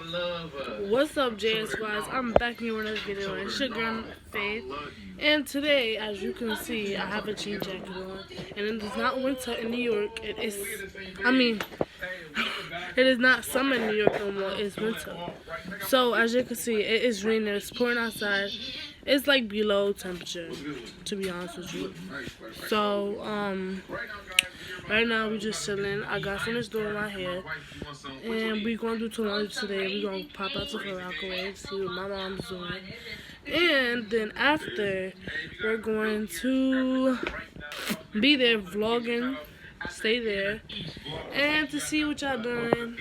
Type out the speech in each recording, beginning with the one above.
What's up, JS Squads? I'm back here with another video. It's your girl Faith, and today, as you can see, I have a jean jacket on, and it is not winter in New York. It is not summer in New York no more. It's winter. So as you can see, it is raining. It's pouring outside. It's like below temperature, to be honest with you. So right now we just chilling. I got finished doing my hair, and we gonna do laundry today. We gonna pop out to Rockaway, see what my mom's doing, and then after we're going to be there vlogging, stay there, and to see what y'all doing.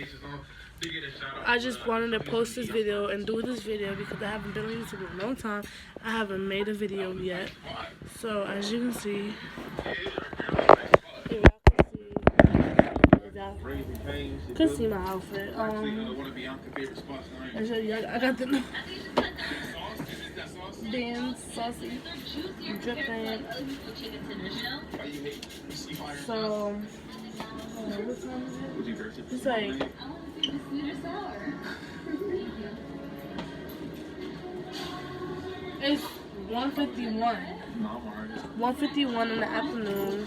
I just wanted to post this video and do this video because I haven't been on YouTube in a long time. I haven't made a video yet. So as you can see, you can see my outfit. I got the damn saucy drip pants. So what time is it? It's like it's 1:51. 1:51 in the afternoon.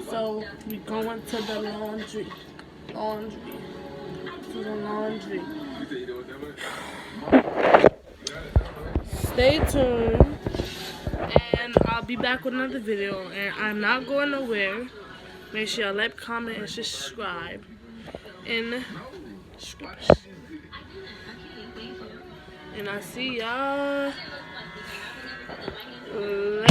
So we going to the laundry. Stay tuned, and I'll be back with another video. And I'm not going nowhere. Make sure y'all like, comment, and subscribe. And I see y'all later.